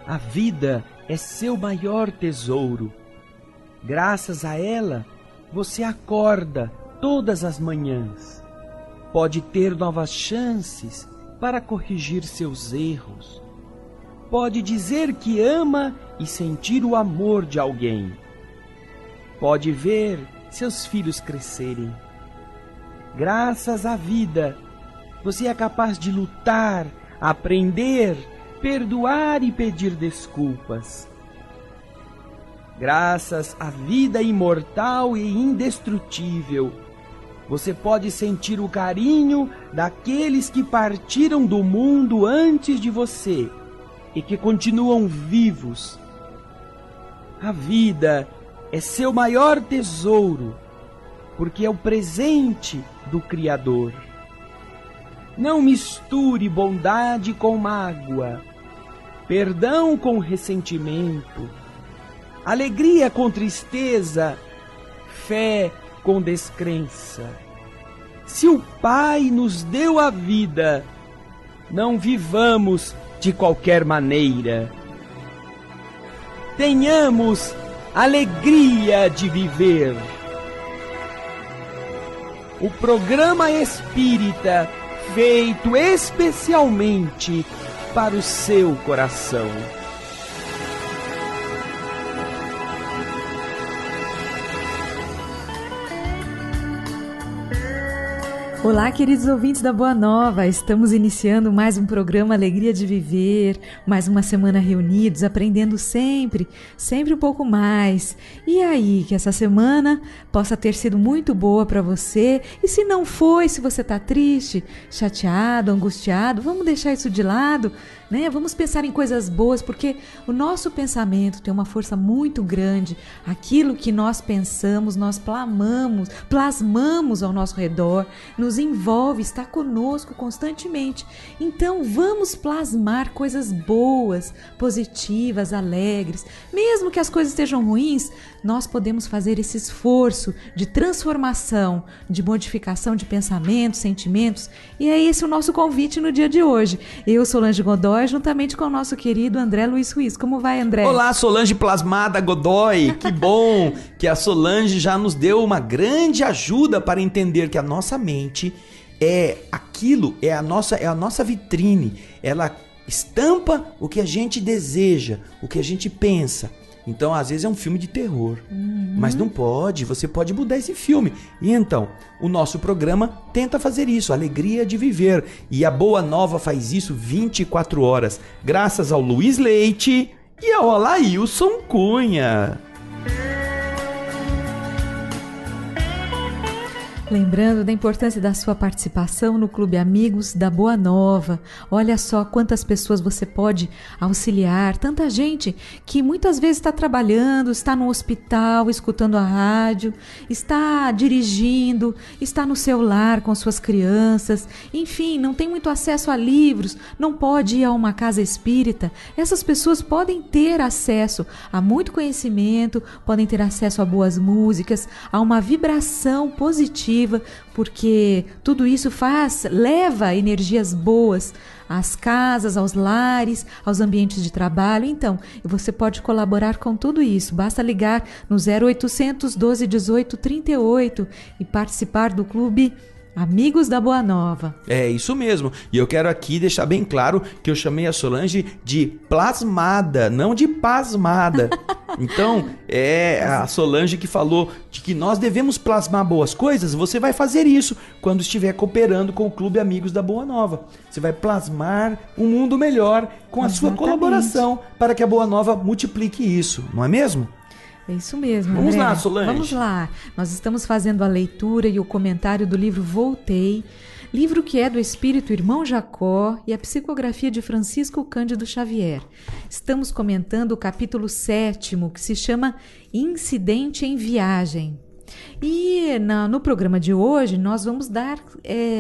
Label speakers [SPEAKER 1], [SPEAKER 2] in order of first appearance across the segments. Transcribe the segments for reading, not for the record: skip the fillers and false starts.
[SPEAKER 1] A vida é seu maior tesouro. Graças a ela, você acorda todas as manhãs. Pode ter novas chances para corrigir seus erros. Pode dizer que ama e sentir o amor de alguém. Pode ver seus filhos crescerem. Graças à vida, você é capaz de lutar, aprender, perdoar e pedir desculpas. Graças à vida imortal e indestrutível, você pode sentir o carinho daqueles que partiram do mundo antes de você e que continuam vivos. A vida é seu maior tesouro, porque é o presente do Criador. Não misture bondade com mágoa, perdão com ressentimento, alegria com tristeza, fé com descrença. Se o Pai nos deu a vida, não vivamos de qualquer maneira. Tenhamos alegria de viver. O programa espírita feito especialmente para o seu coração.
[SPEAKER 2] Olá, queridos ouvintes da Boa Nova, estamos iniciando mais um programa Alegria de Viver, mais uma semana reunidos, aprendendo sempre um pouco mais. E aí, que essa semana possa ter sido muito boa para você, e se não foi, se você está triste, chateado, angustiado, vamos deixar isso de lado, né? Vamos pensar em coisas boas, porque o nosso pensamento tem uma força muito grande. Aquilo que nós pensamos, nós plasmamos ao nosso redor, nos envolve, está conosco constantemente. Então vamos plasmar coisas boas, positivas, alegres. Mesmo que as coisas estejam ruins, nós podemos fazer esse esforço de transformação, de modificação de pensamentos, sentimentos. E é esse o nosso convite no dia de hoje. Eu, Solange Godoy, juntamente com o nosso querido André Luiz Ruiz. Como vai, André?
[SPEAKER 1] Olá, Solange Plasmada Godoy. Que bom que a Solange já nos deu uma grande ajuda para entender que a nossa mente é aquilo, é a nossa vitrine. Ela estampa o que a gente deseja, o que a gente pensa. Então, às vezes é um filme de terror, mas não pode, você pode mudar esse filme. E então, o nosso programa tenta fazer isso, Alegria de Viver. E a Boa Nova faz isso 24 horas, graças ao Luiz Leite e ao Alailson Cunha.
[SPEAKER 2] Lembrando da importância da sua participação no Clube Amigos da Boa Nova. Olha só quantas pessoas você pode auxiliar. Tanta gente que muitas vezes está trabalhando, está no hospital, escutando a rádio, está dirigindo, está no celular com suas crianças. Enfim, não tem muito acesso a livros, não pode ir a uma casa espírita. Essas pessoas podem ter acesso a muito conhecimento, podem ter acesso a boas músicas, a uma vibração positiva, porque tudo isso leva energias boas às casas, aos lares, aos ambientes de trabalho. Então, você pode colaborar com tudo isso. Basta ligar no 0800 12 18 38 e participar do Clube Amigos da Boa Nova.
[SPEAKER 1] É isso mesmo. E eu quero aqui deixar bem claro que eu chamei a Solange de plasmada, não de pasmada. Então, é a Solange que falou de que nós devemos plasmar boas coisas. Você vai fazer isso quando estiver cooperando com o Clube Amigos da Boa Nova. Você vai plasmar um mundo melhor com a sua colaboração para que a Boa Nova multiplique isso, não é mesmo?
[SPEAKER 2] É isso mesmo,
[SPEAKER 1] Vamos
[SPEAKER 2] André.
[SPEAKER 1] lá, Solange.
[SPEAKER 2] Vamos lá. Nós estamos fazendo a leitura e o comentário do livro Voltei, livro que é do Espírito Irmão Jacó e a psicografia de Francisco Cândido Xavier. Estamos comentando o capítulo 7º, que se chama Incidente em Viagem. E no programa de hoje nós vamos dar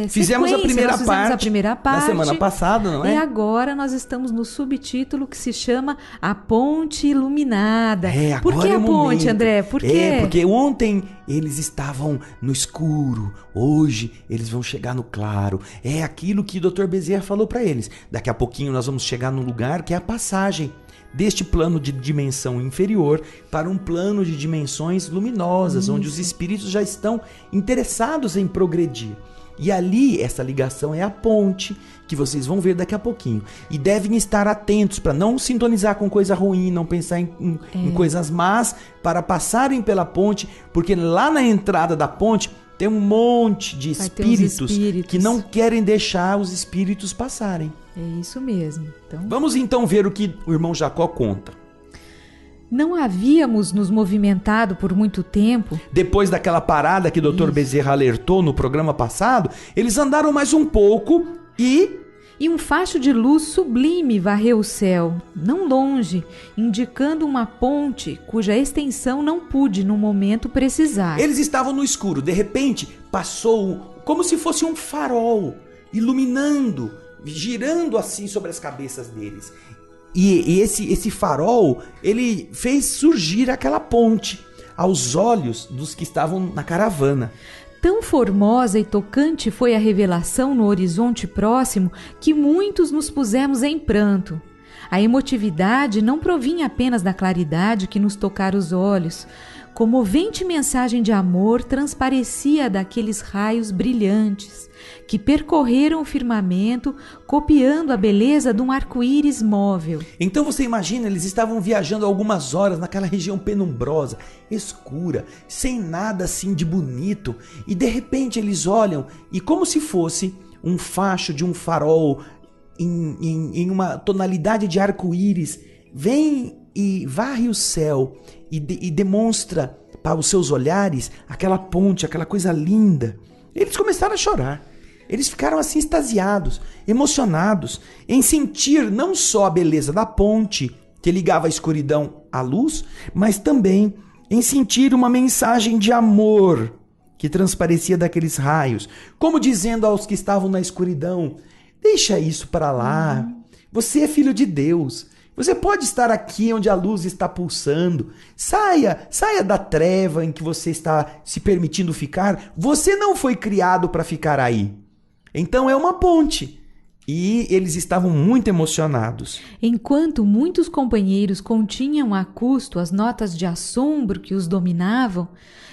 [SPEAKER 1] Fizemos a primeira parte na semana passada, não é?
[SPEAKER 2] E agora nós estamos no subtítulo que se chama A Ponte Iluminada. Por que a ponte, André? Por quê?
[SPEAKER 1] Porque ontem eles estavam no escuro, hoje eles vão chegar no claro. É aquilo que o Dr. Bezerra falou para eles. Daqui a pouquinho nós vamos chegar num lugar que é a passagem. deste plano de dimensão inferior para um plano de dimensões luminosas, onde os espíritos já estão interessados em progredir. E ali, essa ligação é a ponte, que vocês vão ver daqui a pouquinho. E devem estar atentos para não sintonizar com coisa ruim, não pensar em coisas más, para passarem pela ponte, porque lá na entrada da ponte tem um monte de espíritos que não querem deixar os espíritos passarem.
[SPEAKER 2] É isso mesmo. Então...
[SPEAKER 1] Vamos então ver o que o irmão Jacó conta.
[SPEAKER 2] Não havíamos nos movimentado por muito tempo.
[SPEAKER 1] Depois daquela parada que o Dr. Bezerra alertou no programa passado, eles andaram mais um pouco e
[SPEAKER 2] um facho de luz sublime varreu o céu, não longe, indicando uma ponte cuja extensão não pude no momento precisar.
[SPEAKER 1] Eles estavam no escuro. De repente, passou como se fosse um farol, iluminando, girando assim sobre as cabeças deles. E esse farol, ele fez surgir aquela ponte aos olhos dos que estavam na caravana.
[SPEAKER 2] Tão formosa e tocante foi a revelação no horizonte próximo que muitos nos pusemos em pranto. A emotividade não provinha apenas da claridade que nos tocara os olhos. Comovente mensagem de amor transparecia daqueles raios brilhantes que percorreram o firmamento, copiando a beleza de um arco-íris móvel.
[SPEAKER 1] Então você imagina, eles estavam viajando algumas horas naquela região penumbrosa, escura, sem nada assim de bonito, e de repente eles olham e, como se fosse um facho de um farol em uma tonalidade de arco-íris, vem e varre o céu e demonstra para os seus olhares aquela ponte, aquela coisa linda. Eles começaram a chorar. Eles ficaram assim extasiados, emocionados, em sentir não só a beleza da ponte que ligava a escuridão à luz, mas também em sentir uma mensagem de amor que transparecia daqueles raios, como dizendo aos que estavam na escuridão: deixa isso para lá, você é filho de Deus. Você pode estar aqui onde a luz está pulsando. Saia da treva em que você está se permitindo ficar. Você não foi criado para ficar aí. Então é uma ponte. E eles estavam muito emocionados.
[SPEAKER 2] Enquanto muitos companheiros continham a custo as notas de assombro que os dominavam,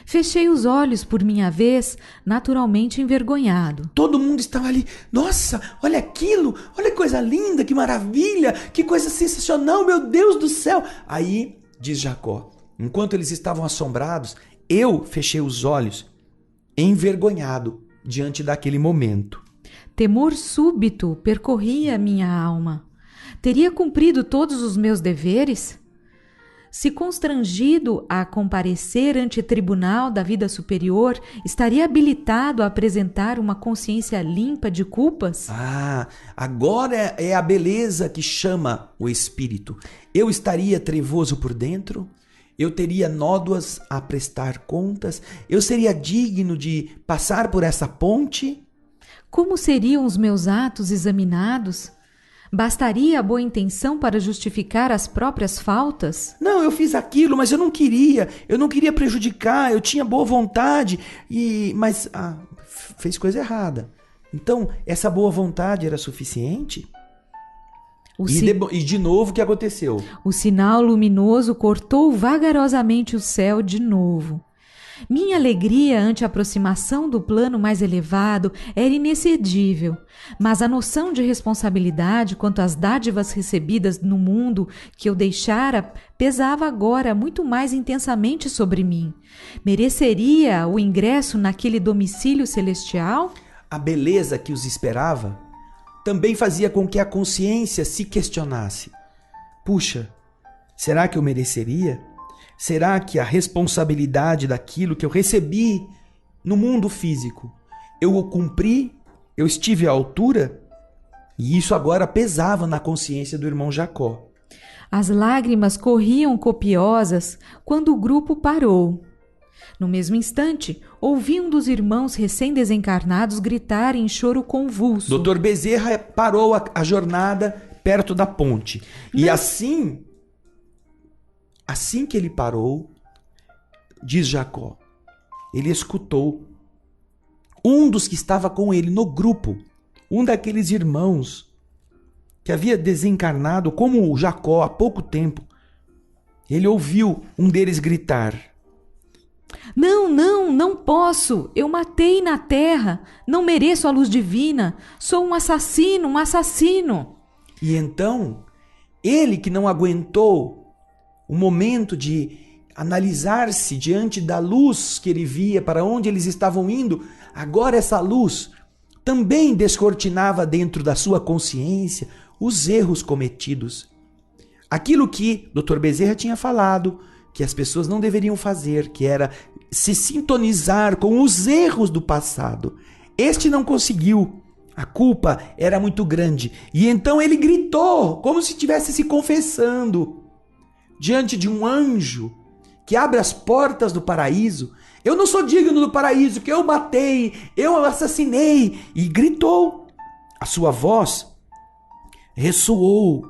[SPEAKER 2] fechei os olhos por minha vez, naturalmente envergonhado.
[SPEAKER 1] Todo mundo estava ali. Nossa, olha aquilo, olha que coisa linda, que maravilha, que coisa sensacional, meu Deus do céu. Aí, diz Jacó, enquanto eles estavam assombrados, eu fechei os olhos, envergonhado diante daquele momento.
[SPEAKER 2] Temor súbito percorria minha alma. Teria cumprido todos os meus deveres? Se constrangido a comparecer ante tribunal da vida superior, estaria habilitado a apresentar uma consciência limpa de culpas?
[SPEAKER 1] Ah, agora é a beleza que chama o espírito. Eu estaria trevoso por dentro? Eu teria nódoas a prestar contas? Eu seria digno de passar por essa ponte?
[SPEAKER 2] Como seriam os meus atos examinados? Bastaria a boa intenção para justificar as próprias faltas?
[SPEAKER 1] Não, eu fiz aquilo, mas eu não queria prejudicar, eu tinha boa vontade, mas fez coisa errada. Então, essa boa vontade era suficiente? E de novo, o que aconteceu?
[SPEAKER 2] O sinal luminoso cortou vagarosamente o céu de novo. Minha alegria ante a aproximação do plano mais elevado era inexcedível, mas a noção de responsabilidade quanto às dádivas recebidas no mundo que eu deixara pesava agora muito mais intensamente sobre mim. Mereceria o ingresso naquele domicílio celestial?
[SPEAKER 1] A beleza que os esperava também fazia com que a consciência se questionasse. Puxa, será que eu mereceria? Será que a responsabilidade daquilo que eu recebi no mundo físico, eu o cumpri? Eu estive à altura? E isso agora pesava na consciência do irmão Jacó.
[SPEAKER 2] As lágrimas corriam copiosas quando o grupo parou. No mesmo instante, ouvi um dos irmãos recém-desencarnados gritar em choro convulso.
[SPEAKER 1] Dr. Bezerra parou a jornada perto da ponte. E assim que ele parou, diz Jacó, ele escutou um dos que estava com ele no grupo, um daqueles irmãos, que havia desencarnado como Jacó há pouco tempo, ele ouviu um deles gritar:
[SPEAKER 2] Não posso. Eu matei na terra. Não mereço a luz divina. Sou um assassino, um assassino.
[SPEAKER 1] E então, ele que não aguentou o momento de analisar-se diante da luz que ele via, para onde eles estavam indo, agora essa luz também descortinava dentro da sua consciência os erros cometidos. Aquilo que Dr. Bezerra tinha falado, que as pessoas não deveriam fazer, que era se sintonizar com os erros do passado. Este não conseguiu. A culpa era muito grande. E então ele gritou, como se estivesse se confessando, diante de um anjo que abre as portas do paraíso. Eu não sou digno do paraíso, que eu matei, eu assassinei. E gritou. A sua voz ressoou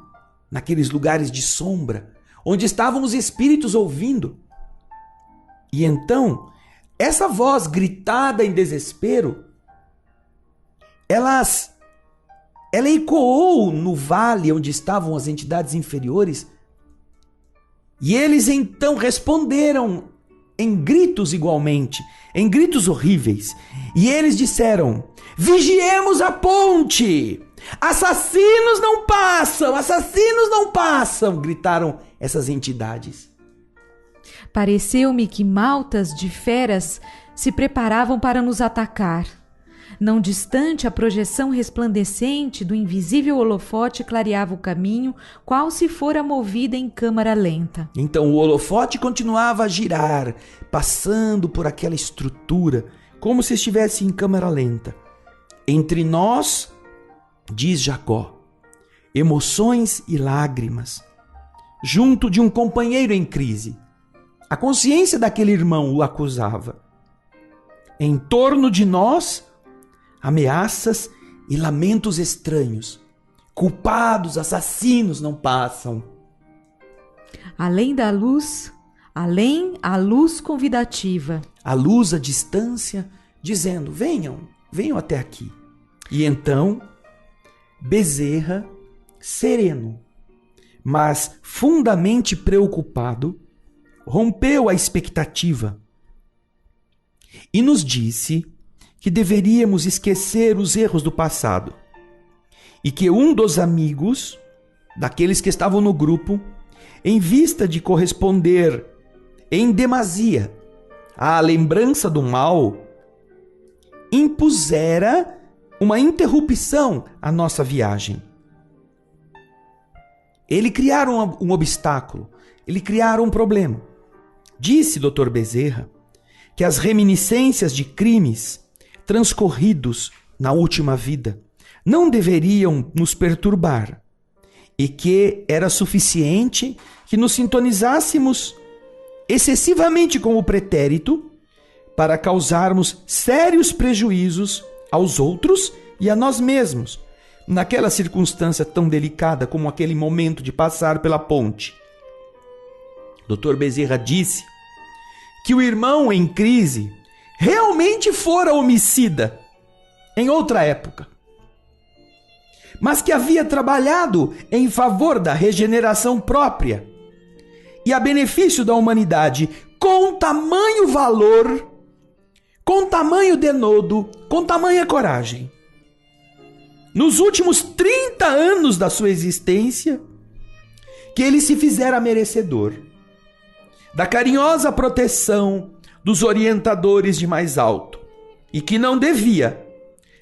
[SPEAKER 1] naqueles lugares de sombra, onde estavam os espíritos ouvindo. E então, essa voz gritada em desespero, ela ecoou no vale onde estavam as entidades inferiores, e eles então responderam em gritos igualmente, em gritos horríveis. E eles disseram: vigiemos a ponte! Assassinos não passam! Assassinos não passam! Gritaram essas entidades.
[SPEAKER 2] Pareceu-me que maltas de feras se preparavam para nos atacar. Não distante, a projeção resplandecente do invisível holofote clareava o caminho, qual se fora movida em câmara lenta.
[SPEAKER 1] Então o holofote continuava a girar, passando por aquela estrutura, como se estivesse em câmara lenta. Entre nós, diz Jacó, emoções e lágrimas, junto de um companheiro em crise. A consciência daquele irmão o acusava. Em torno de nós, ameaças e lamentos estranhos. Culpados, assassinos não passam.
[SPEAKER 2] Além da luz, além a luz convidativa.
[SPEAKER 1] A luz à distância, dizendo: venham até aqui. E então, Bezerra, sereno, mas fundamente preocupado, rompeu a expectativa e nos disse que deveríamos esquecer os erros do passado e que um dos amigos, daqueles que estavam no grupo, em vista de corresponder em demasia à lembrança do mal, impusera uma interrupção à nossa viagem. Ele criaram um obstáculo, ele criaram um problema. Disse Dr. Bezerra que as reminiscências de crimes transcorridos na última vida não deveriam nos perturbar e que era suficiente que nos sintonizássemos excessivamente com o pretérito para causarmos sérios prejuízos aos outros e a nós mesmos, naquela circunstância tão delicada como aquele momento de passar pela ponte. Dr. Bezerra disse que o irmão em crise realmente fora homicida em outra época, mas que havia trabalhado em favor da regeneração própria e a benefício da humanidade com tamanho valor, com tamanho denodo, com tamanha coragem. Nos últimos 30 anos da sua existência, que ele se fizera merecedor da carinhosa proteção dos orientadores de mais alto e que não devia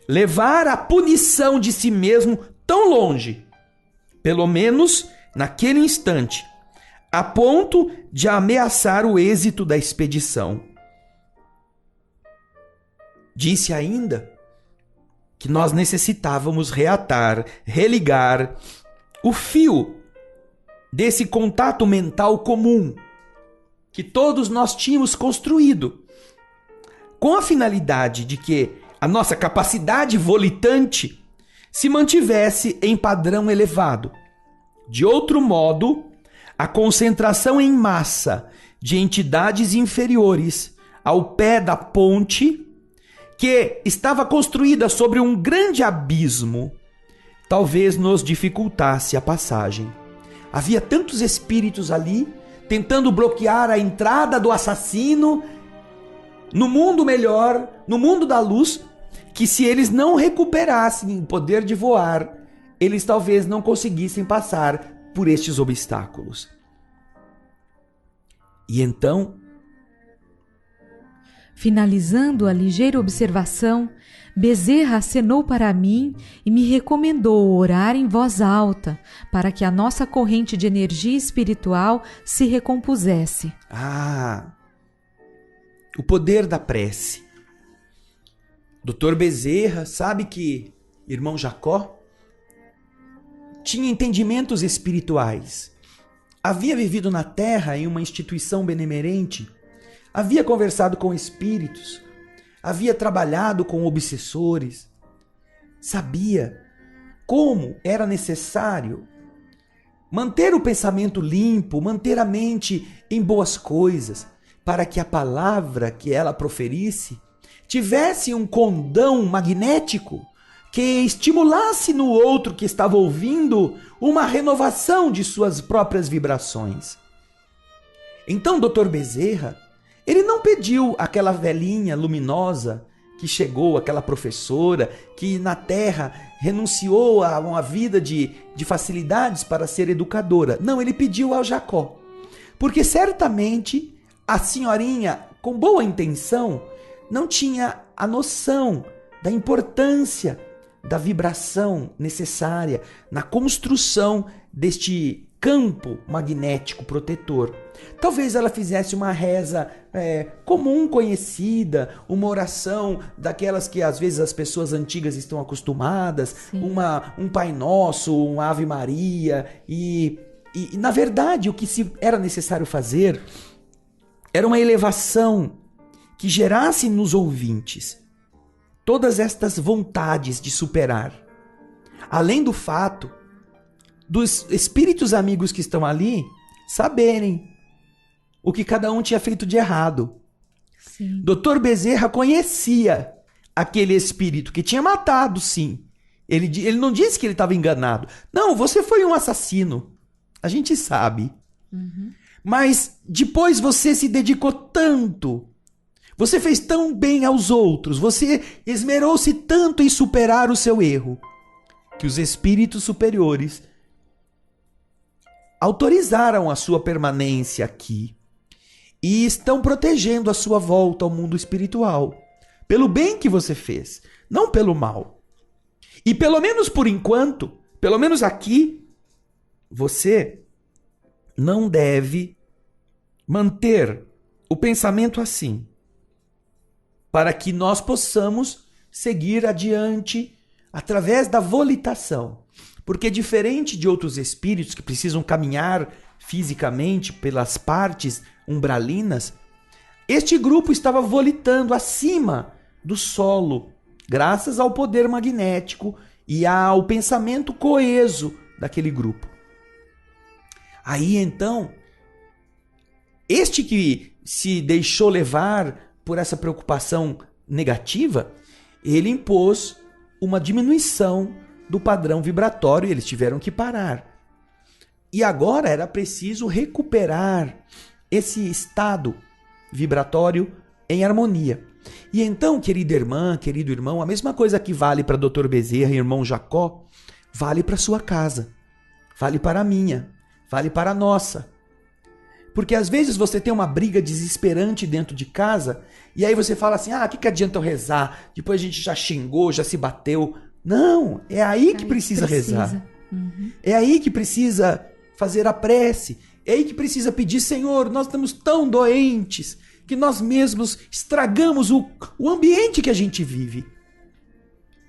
[SPEAKER 1] levar a punição de si mesmo tão longe, pelo menos naquele instante, a ponto de ameaçar o êxito da expedição. Disse ainda que nós necessitávamos reatar, religar o fio desse contato mental comum que todos nós tínhamos construído, com a finalidade de que a nossa capacidade volitante se mantivesse em padrão elevado. De outro modo, a concentração em massa de entidades inferiores ao pé da ponte, que estava construída sobre um grande abismo, talvez nos dificultasse a passagem. Havia tantos espíritos ali, tentando bloquear a entrada do assassino no mundo melhor, no mundo da luz, que se eles não recuperassem o poder de voar, eles talvez não conseguissem passar por estes obstáculos. E então,
[SPEAKER 2] finalizando a ligeira observação, Bezerra acenou para mim e me recomendou orar em voz alta para que a nossa corrente de energia espiritual se recompusesse.
[SPEAKER 1] O poder da prece. Dr. Bezerra sabe que irmão Jacó tinha entendimentos espirituais. Havia vivido na Terra em uma instituição benemerente, havia conversado com espíritos, havia trabalhado com obsessores, sabia como era necessário manter o pensamento limpo, manter a mente em boas coisas, para que a palavra que ela proferisse tivesse um condão magnético que estimulasse no outro que estava ouvindo uma renovação de suas próprias vibrações. Então, Dr. Bezerra, ele não pediu aquela velhinha luminosa que chegou, aquela professora que na Terra renunciou a uma vida de facilidades para ser educadora. Não, ele pediu ao Jacó. Porque certamente a senhorinha, com boa intenção, não tinha a noção da importância da vibração necessária na construção deste campo magnético protetor. Talvez ela fizesse uma reza comum, conhecida, uma oração daquelas que às vezes as pessoas antigas estão acostumadas, um Pai Nosso, um Ave Maria, e na verdade o que era necessário fazer era uma elevação que gerasse nos ouvintes todas estas vontades de superar. Além do fato dos espíritos amigos que estão ali saberem o que cada um tinha feito de errado.
[SPEAKER 2] Sim.
[SPEAKER 1] Dr. Bezerra conhecia aquele espírito que tinha matado, sim. Ele não disse que ele estava enganado. Não, você foi um assassino. A gente sabe.
[SPEAKER 2] Uhum.
[SPEAKER 1] Mas depois você se dedicou tanto. Você fez tão bem aos outros, você esmerou-se tanto em superar o seu erro, que os espíritos superiores autorizaram a sua permanência aqui e estão protegendo a sua volta ao mundo espiritual, pelo bem que você fez, não pelo mal. E pelo menos por enquanto, pelo menos aqui, você não deve manter o pensamento assim, para que nós possamos seguir adiante através da volitação. Porque diferente de outros espíritos que precisam caminhar fisicamente pelas partes umbralinas, este grupo estava volitando acima do solo, graças ao poder magnético e ao pensamento coeso daquele grupo. Aí então, este que se deixou levar por essa preocupação negativa, ele impôs uma diminuição do padrão vibratório e eles tiveram que parar. E agora era preciso recuperar esse estado vibratório em harmonia. E então, querida irmã, querido irmão, a mesma coisa que vale para Dr. Bezerra e irmão Jacó, vale para sua casa, vale para a minha, vale para a nossa. Porque às vezes você tem uma briga desesperante dentro de casa e aí você fala assim, que adianta eu rezar? Depois a gente já xingou, já se bateu. Não, é aí que precisa rezar.
[SPEAKER 2] Uhum.
[SPEAKER 1] É aí que precisa fazer a prece. É aí que precisa pedir, Senhor, nós estamos tão doentes que nós mesmos estragamos o ambiente que a gente vive.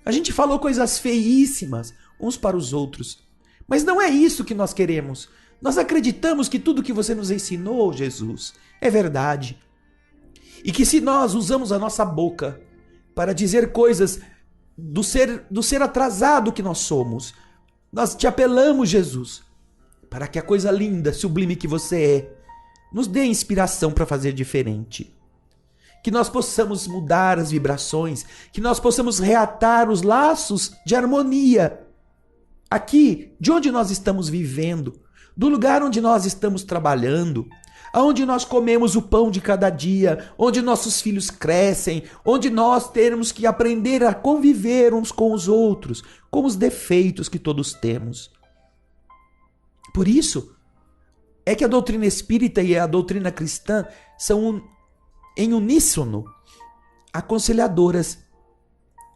[SPEAKER 1] A gente falou coisas feíssimas uns para os outros. Mas não é isso que nós queremos. Nós acreditamos que tudo que você nos ensinou, Jesus, é verdade. E que se nós usamos a nossa boca para dizer coisas do ser atrasado que nós somos, nós te apelamos, Jesus, para que a coisa linda, sublime que você é, nos dê inspiração para fazer diferente. Que nós possamos mudar as vibrações, que nós possamos reatar os laços de harmonia aqui, de onde nós estamos vivendo, do lugar onde nós estamos trabalhando, aonde nós comemos o pão de cada dia, onde nossos filhos crescem, onde nós temos que aprender a conviver uns com os outros, com os defeitos que todos temos. Por isso, é que a doutrina espírita e a doutrina cristã são em uníssono aconselhadoras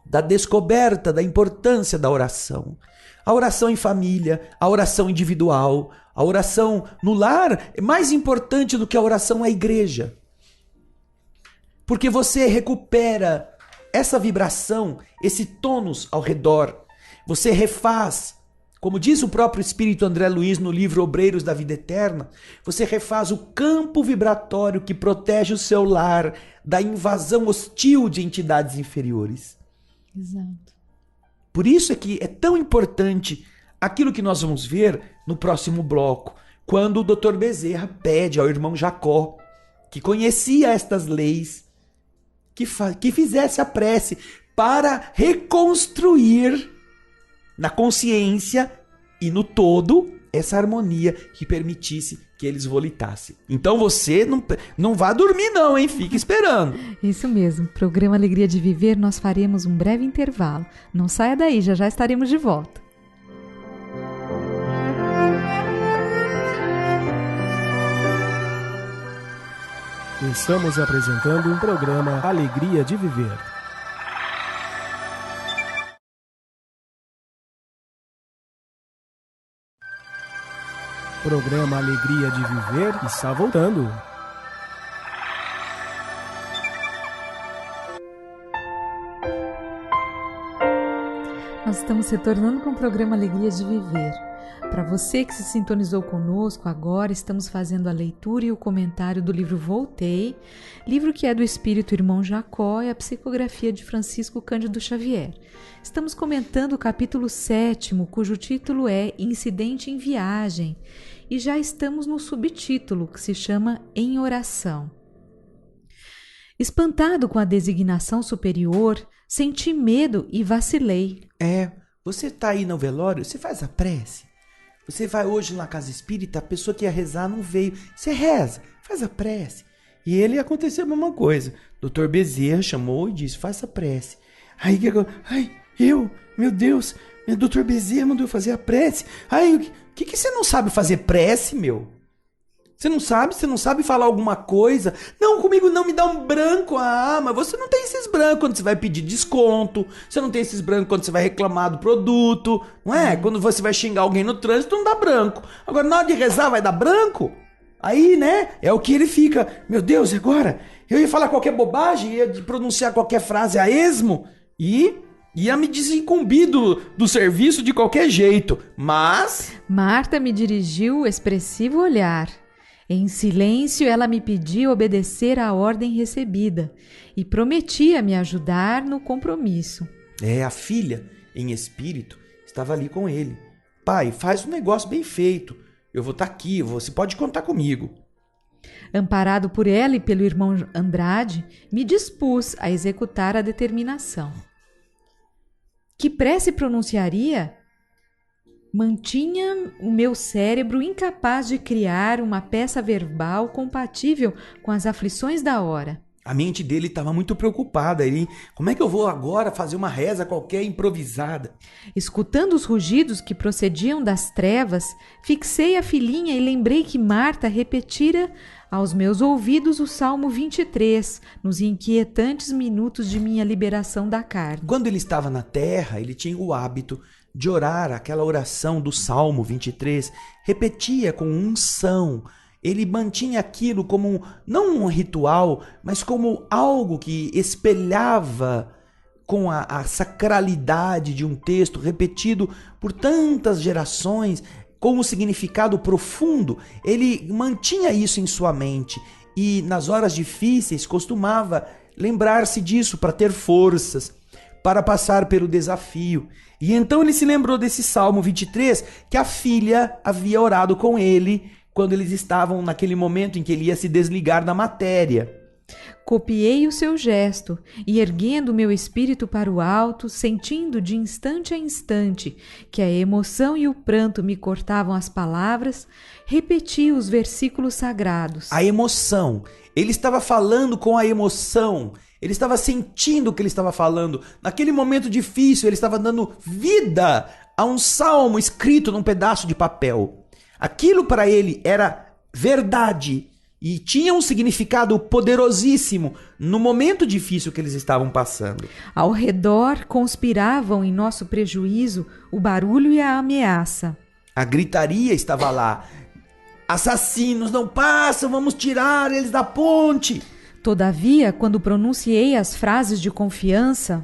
[SPEAKER 1] da descoberta da importância da oração. A oração em família, a oração individual, a oração no lar é mais importante do que a oração na igreja. Porque você recupera essa vibração, esse tônus ao redor. Você refaz, como diz o próprio Espírito André Luiz no livro Obreiros da Vida Eterna, você refaz o campo vibratório que protege o seu lar da invasão hostil de entidades inferiores.
[SPEAKER 2] Exato.
[SPEAKER 1] Por isso é que é tão importante aquilo que nós vamos ver no próximo bloco, quando o Dr. Bezerra pede ao irmão Jacó, que conhecia estas leis, que fizesse a prece para reconstruir na consciência e no todo essa harmonia que permitisse que eles volitassem. Então você não vá dormir não, hein? Fique esperando.
[SPEAKER 2] Isso mesmo. Programa Alegria de Viver, nós faremos um breve intervalo. Não saia daí, já estaremos de volta.
[SPEAKER 3] Estamos apresentando um programa Alegria de Viver. Programa Alegria de Viver está voltando.
[SPEAKER 2] Nós estamos retornando com o programa Alegria de Viver. Para você que se sintonizou conosco agora, estamos fazendo a leitura e o comentário do livro Voltei, livro que é do Espírito Irmão Jacó e a psicografia de Francisco Cândido Xavier. Estamos comentando o capítulo 7º, cujo título é Incidente em Viagem, e já estamos no subtítulo, que se chama Em Oração. Espantado com a designação superior, senti medo e vacilei.
[SPEAKER 1] Você está aí no velório, você faz a prece. Você vai hoje na casa espírita, a pessoa que ia rezar não veio. Você reza, faz a prece. E ele aconteceu a mesma coisa. Dr. Bezerra chamou e disse, faça a prece. Aí, meu Deus, meu Dr. Bezerra mandou eu fazer a prece. Aí, o que você não sabe fazer prece, meu? Você não sabe falar alguma coisa? Não, comigo não, me dá um branco. Mas você não tem esses brancos quando você vai pedir desconto. Você não tem esses brancos quando você vai reclamar do produto. Não é? Quando você vai xingar alguém no trânsito, não dá branco. Agora, na hora de rezar, vai dar branco? Aí, né? É o que ele fica. Meu Deus, agora? Eu ia falar qualquer bobagem, ia pronunciar qualquer frase a esmo e ia me desincumbir do serviço de qualquer jeito. Mas
[SPEAKER 2] Marta me dirigiu o expressivo olhar. Em silêncio, ela me pediu obedecer à ordem recebida e prometia me ajudar no compromisso.
[SPEAKER 1] A filha, em espírito, estava ali com ele. Pai, faz um negócio bem feito. Eu vou estar aqui, você pode contar comigo.
[SPEAKER 2] Amparado por ela e pelo irmão Andrade, me dispus a executar a determinação. Que prece pronunciaria? Mantinha o meu cérebro incapaz de criar uma peça verbal compatível com as aflições da hora.
[SPEAKER 1] A mente dele estava muito preocupada. Como é que eu vou agora fazer uma reza qualquer improvisada?
[SPEAKER 2] Escutando os rugidos que procediam das trevas, fixei a filhinha e lembrei que Marta repetira aos meus ouvidos o Salmo 23, nos inquietantes minutos de minha liberação da carne.
[SPEAKER 1] Quando ele estava na terra, ele tinha o hábito de orar aquela oração do Salmo 23, repetia com unção. Ele mantinha aquilo como, não um ritual, mas como algo que espelhava com a sacralidade de um texto repetido por tantas gerações, com um significado profundo. Ele mantinha isso em sua mente e nas horas difíceis costumava lembrar-se disso para ter forças, para passar pelo desafio. E então ele se lembrou desse Salmo 23, que a filha havia orado com ele quando eles estavam naquele momento em que ele ia se desligar da matéria.
[SPEAKER 2] Copiei o seu gesto e, erguendo meu espírito para o alto, sentindo de instante a instante que a emoção e o pranto me cortavam as palavras, repeti os versículos sagrados.
[SPEAKER 1] A emoção. Ele estava falando com a emoção. Ele estava sentindo o que ele estava falando. Naquele momento difícil, ele estava dando vida a um salmo escrito num pedaço de papel. Aquilo para ele era verdade e tinha um significado poderosíssimo no momento difícil que eles estavam passando.
[SPEAKER 2] Ao redor conspiravam em nosso prejuízo o barulho e a ameaça.
[SPEAKER 1] A gritaria estava lá. Assassinos não passam, vamos tirar eles da ponte.
[SPEAKER 2] Todavia, quando pronunciei as frases de confiança,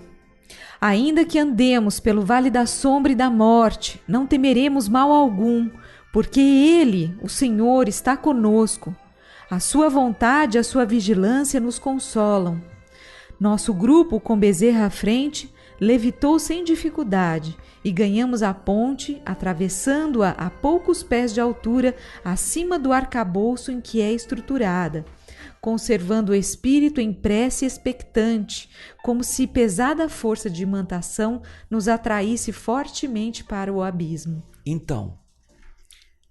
[SPEAKER 2] ainda que andemos pelo vale da sombra e da morte, não temeremos mal algum, porque Ele, o Senhor, está conosco. A sua vontade e a sua vigilância nos consolam. Nosso grupo, com Bezerra à frente, levitou sem dificuldade e ganhamos a ponte, atravessando-a a poucos pés de altura acima do arcabouço em que é estruturada, conservando o espírito em prece expectante, como se pesada força de imantação nos atraísse fortemente para o abismo.
[SPEAKER 1] Então,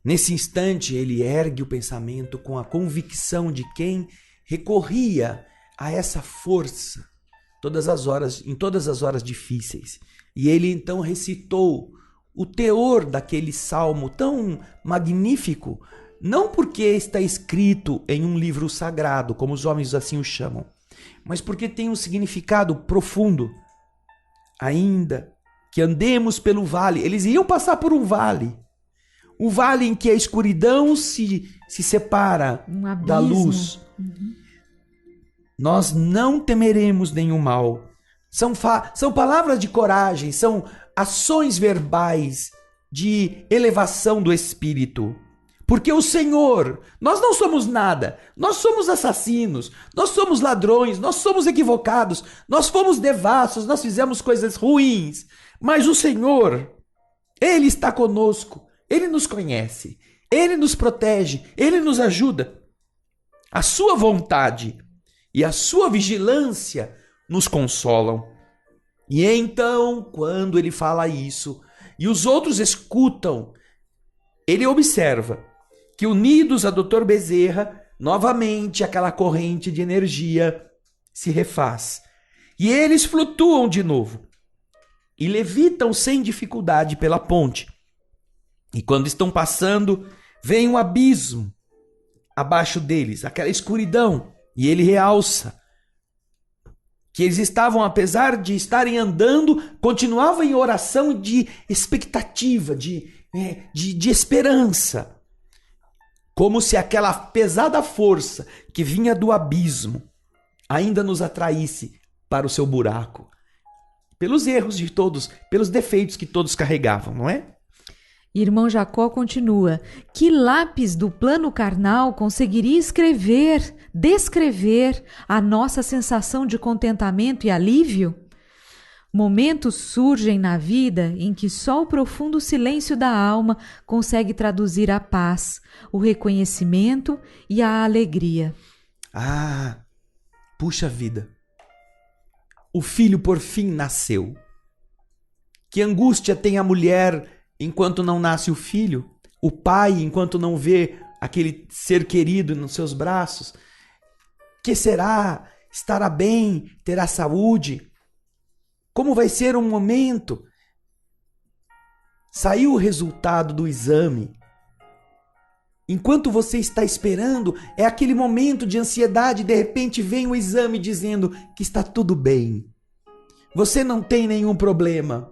[SPEAKER 1] nesse instante, ele ergue o pensamento com a convicção de quem recorria a essa força em todas as horas difíceis. E ele então recitou o teor daquele salmo tão magnífico, não porque está escrito em um livro sagrado, como os homens assim o chamam, mas porque tem um significado profundo. Ainda que andemos pelo vale, eles iam passar por um vale em que a escuridão se separa da luz. Nós não temeremos nenhum mal. São palavras de coragem, são ações verbais de elevação do espírito. Porque o Senhor, nós não somos nada, nós somos assassinos, nós somos ladrões, nós somos equivocados, nós fomos devassos, nós fizemos coisas ruins. Mas o Senhor, Ele está conosco, Ele nos conhece, Ele nos protege, Ele nos ajuda. A sua vontade e a sua vigilância nos consolam. E então, quando ele fala isso, e os outros escutam, ele observa que, unidos a Dr. Bezerra, novamente aquela corrente de energia se refaz. E eles flutuam de novo e levitam sem dificuldade pela ponte. E quando estão passando, vem um abismo abaixo deles, aquela escuridão. E ele realça que eles estavam, apesar de estarem andando, continuavam em oração de expectativa, de esperança. Como se aquela pesada força que vinha do abismo ainda nos atraísse para o seu buraco. Pelos erros de todos, pelos defeitos que todos carregavam, não é?
[SPEAKER 2] Irmão Jacó continua: que lápis do plano carnal conseguiria descrever a nossa sensação de contentamento e alívio? Momentos surgem na vida em que só o profundo silêncio da alma consegue traduzir a paz, o reconhecimento e a alegria.
[SPEAKER 1] Ah, puxa vida! O filho por fim nasceu. Que angústia tem a mulher enquanto não nasce o filho, o pai enquanto não vê aquele ser querido nos seus braços. Que será? Estará bem? Terá saúde? Como vai ser um momento? Saiu o resultado do exame. Enquanto você está esperando, é aquele momento de ansiedade, de repente vem o exame dizendo que está tudo bem. Você não tem nenhum problema.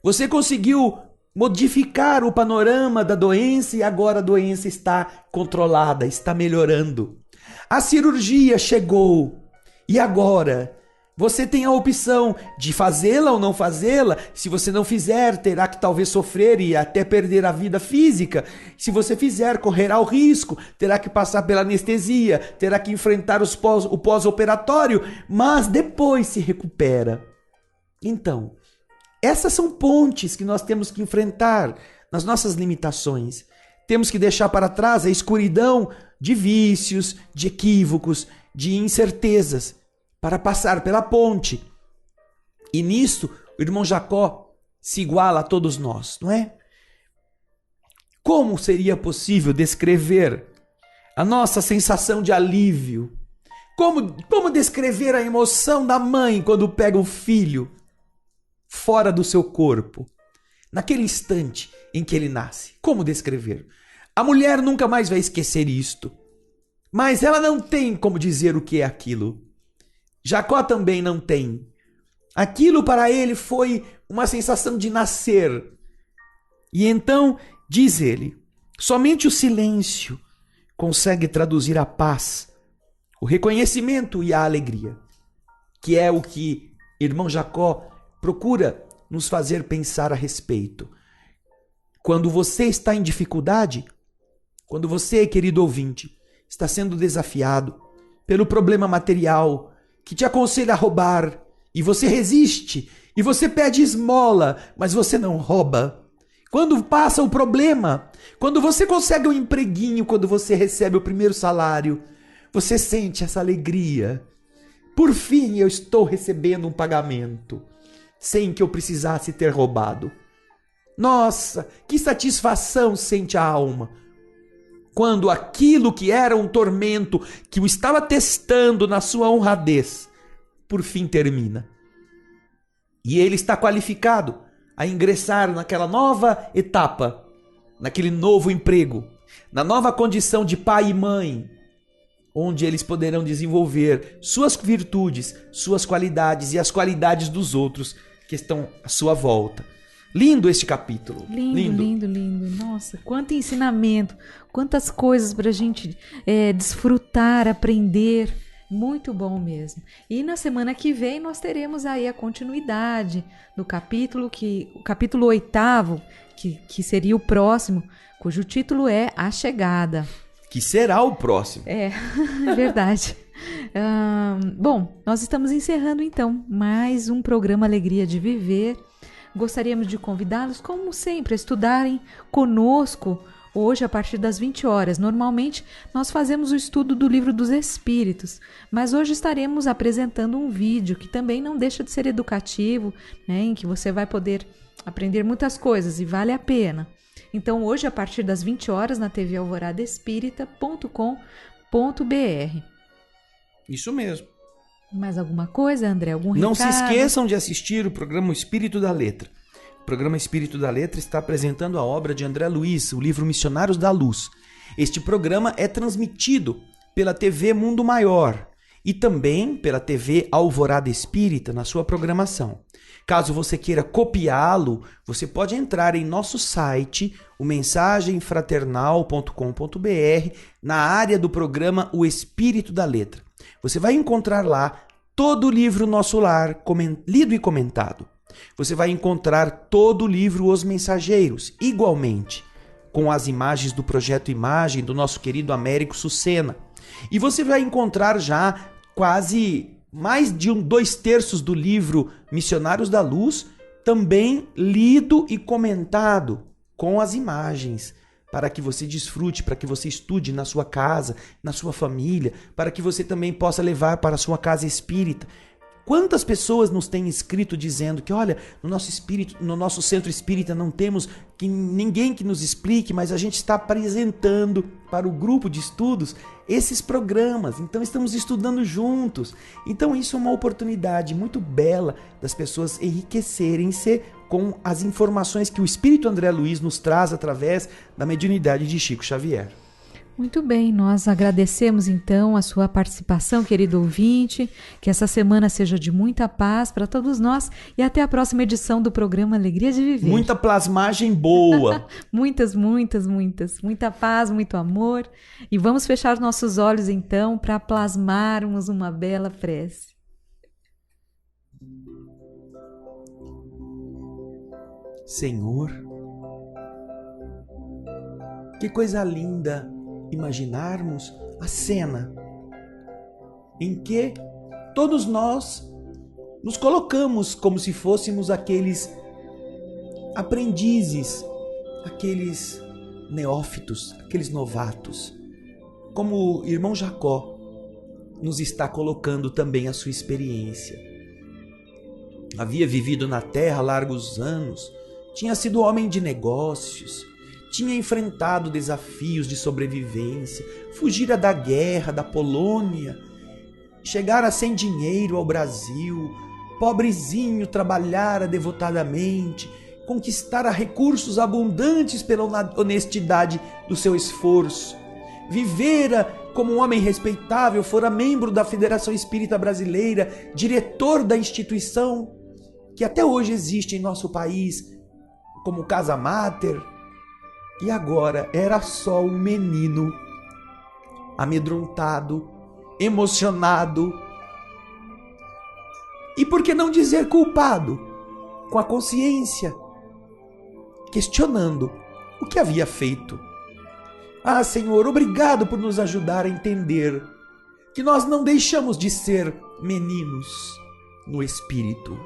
[SPEAKER 1] Você conseguiu modificar o panorama da doença e agora a doença está controlada, está melhorando. A cirurgia chegou e agora você tem a opção de fazê-la ou não fazê-la. Se você não fizer, terá que talvez sofrer e até perder a vida física. Se você fizer, correrá o risco, terá que passar pela anestesia, terá que enfrentar o pós-operatório, mas depois se recupera. Então, essas são pontes que nós temos que enfrentar nas nossas limitações. Temos que deixar para trás a escuridão de vícios, de equívocos, de incertezas para passar pela ponte. E nisso, o irmão Jacó se iguala a todos nós, não é? Como seria possível descrever a nossa sensação de alívio? Como descrever a emoção da mãe quando pega o filho fora do seu corpo? Naquele instante em que ele nasce. Como descrever? A mulher nunca mais vai esquecer isto. Mas ela não tem como dizer o que é aquilo. Jacó também não tem. Aquilo para ele foi uma sensação de nascer. E então, diz ele, somente o silêncio consegue traduzir a paz, o reconhecimento e a alegria, que é o que irmão Jacó procura nos fazer pensar a respeito. Quando você está em dificuldade, quando você, querido ouvinte, está sendo desafiado pelo problema material que te aconselha a roubar, e você resiste, e você pede esmola, mas você não rouba. Quando passa o problema, quando você consegue um empreguinho, quando você recebe o primeiro salário, você sente essa alegria. Por fim, eu estou recebendo um pagamento, sem que eu precisasse ter roubado. Nossa, que satisfação sente a alma quando aquilo que era um tormento, que o estava testando na sua honradez, por fim termina. E ele está qualificado a ingressar naquela nova etapa, naquele novo emprego, na nova condição de pai e mãe, onde eles poderão desenvolver suas virtudes, suas qualidades e as qualidades dos outros que estão à sua volta. Lindo este capítulo.
[SPEAKER 2] Lindo. Nossa, quanto ensinamento, quantas coisas para a gente desfrutar, aprender. Muito bom mesmo. E na semana que vem nós teremos aí a continuidade do capítulo, o capítulo 8º, que seria o próximo, cujo título é A Chegada.
[SPEAKER 1] Que será o próximo.
[SPEAKER 2] É verdade. Bom, nós estamos encerrando então mais um programa Alegria de Viver. Gostaríamos de convidá-los, como sempre, a estudarem conosco hoje a partir das 20 horas. Normalmente nós fazemos o estudo do Livro dos Espíritos, mas hoje estaremos apresentando um vídeo que também não deixa de ser educativo, né, em que você vai poder aprender muitas coisas e vale a pena. Então hoje a partir das 20 horas na tvalvoradaespírita.com.br.
[SPEAKER 1] Isso mesmo.
[SPEAKER 2] Mais alguma coisa, André? Algum recado?
[SPEAKER 1] Não se esqueçam de assistir o programa Espírito da Letra. O programa Espírito da Letra está apresentando a obra de André Luiz, o livro Missionários da Luz. Este programa é transmitido pela TV Mundo Maior e também pela TV Alvorada Espírita na sua programação. Caso você queira copiá-lo, você pode entrar em nosso site, o mensagemfraternal.com.br, na área do programa O Espírito da Letra. Você vai encontrar lá todo o livro Nosso Lar, lido e comentado. Você vai encontrar todo o livro Os Mensageiros, igualmente, com as imagens do Projeto Imagem do nosso querido Américo Sucena. E você vai encontrar já quase mais de 2/3 do livro Missionários da Luz, também lido e comentado com as imagens, para que você desfrute, para que você estude na sua casa, na sua família, para que você também possa levar para a sua casa espírita. Quantas pessoas nos têm escrito dizendo que, olha, no nosso centro espírita não temos ninguém que nos explique, mas a gente está apresentando para o grupo de estudos esses programas. Então estamos estudando juntos. Então isso é uma oportunidade muito bela das pessoas enriquecerem-se com as informações que o Espírito André Luiz nos traz através da mediunidade de Chico Xavier.
[SPEAKER 2] Muito bem, nós agradecemos então a sua participação, querido ouvinte, que essa semana seja de muita paz para todos nós e até a próxima edição do programa Alegria de Viver.
[SPEAKER 1] Muita plasmagem boa.
[SPEAKER 2] Muita paz, muito amor. E vamos fechar nossos olhos então para plasmarmos uma bela prece.
[SPEAKER 1] Senhor, que coisa linda imaginarmos a cena em que todos nós nos colocamos como se fôssemos aqueles aprendizes, aqueles neófitos, aqueles novatos, como o irmão Jacó, nos está colocando também a sua experiência. Havia vivido na terra largos anos, tinha sido homem de negócios, tinha enfrentado desafios de sobrevivência, fugira da guerra, da Polônia, chegara sem dinheiro ao Brasil, pobrezinho, trabalhara devotadamente, conquistara recursos abundantes pela honestidade do seu esforço, vivera como um homem respeitável, fora membro da Federação Espírita Brasileira, diretor da instituição que até hoje existe em nosso país, como Casa Mater, e agora era só um menino amedrontado, emocionado, e por que não dizer culpado, com a consciência, questionando o que havia feito. Ah, Senhor, obrigado por nos ajudar a entender que nós não deixamos de ser meninos no espírito.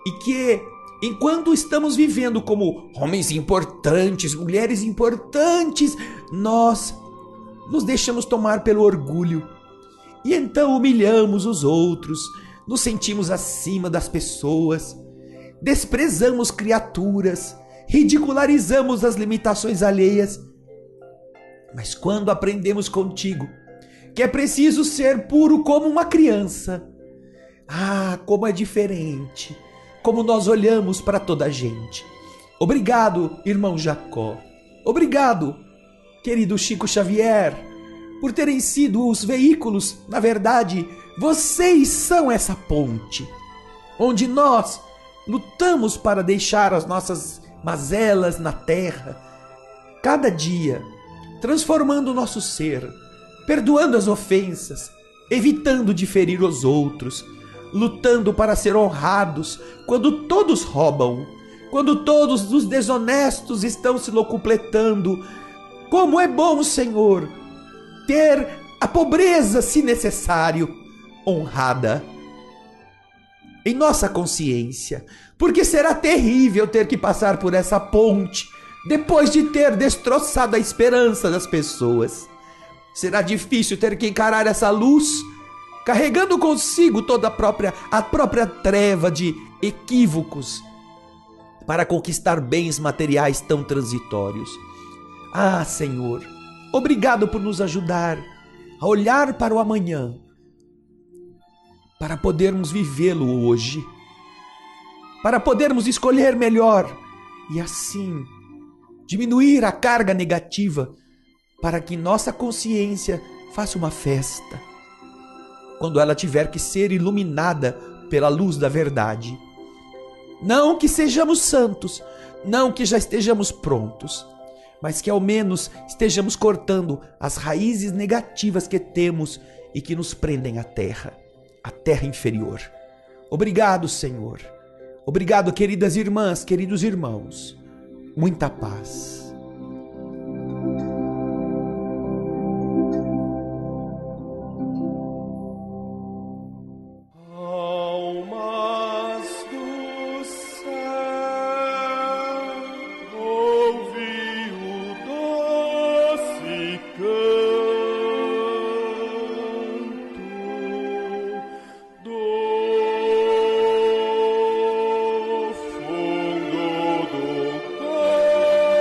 [SPEAKER 1] E que, enquanto estamos vivendo como homens importantes, mulheres importantes, nós nos deixamos tomar pelo orgulho. E então humilhamos os outros, nos sentimos acima das pessoas, desprezamos criaturas, ridicularizamos as limitações alheias. Mas quando aprendemos contigo que é preciso ser puro como uma criança, como é diferente, como nós olhamos para toda a gente. Obrigado, irmão Jacó. Obrigado, querido Chico Xavier, por terem sido os veículos. Na verdade, vocês são essa ponte, onde nós lutamos para deixar as nossas mazelas na terra, cada dia, transformando o nosso ser, perdoando as ofensas, evitando de ferir os outros, lutando para ser honrados quando todos roubam, quando todos os desonestos estão se locupletando. Como é bom, Senhor, ter a pobreza, se necessário, honrada em nossa consciência, porque será terrível ter que passar por essa ponte depois de ter destroçado a esperança das pessoas. Será difícil ter que encarar essa luz, carregando consigo toda a própria treva de equívocos para conquistar bens materiais tão transitórios. Ah, Senhor, obrigado por nos ajudar a olhar para o amanhã, para podermos vivê-lo hoje, para podermos escolher melhor e assim diminuir a carga negativa, para que nossa consciência faça uma festa quando ela tiver que ser iluminada pela luz da verdade. Não que sejamos santos, não que já estejamos prontos, mas que ao menos estejamos cortando as raízes negativas que temos e que nos prendem à terra inferior. Obrigado, Senhor. Obrigado, queridas irmãs, queridos irmãos. Muita paz.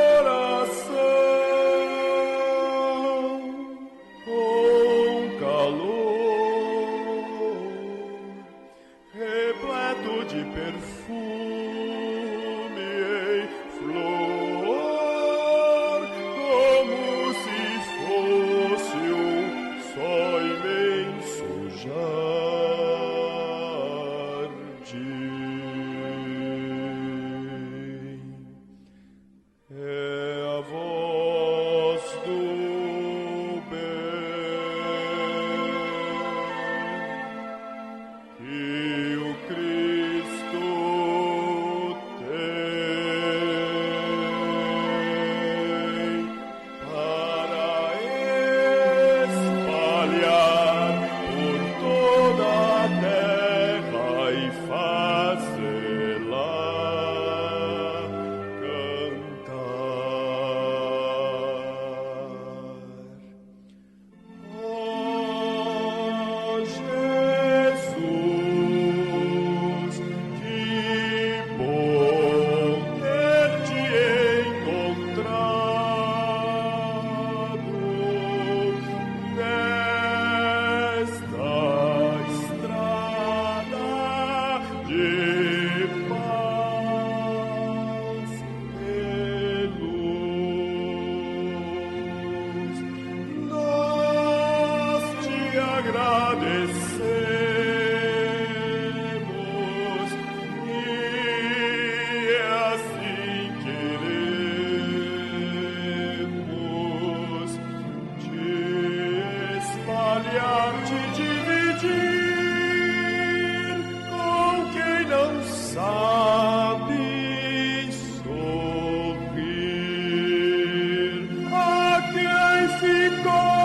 [SPEAKER 4] Coração conhecemos e assim queremos te espalhar, te dividir com quem não sabe sorrir, a quem ficou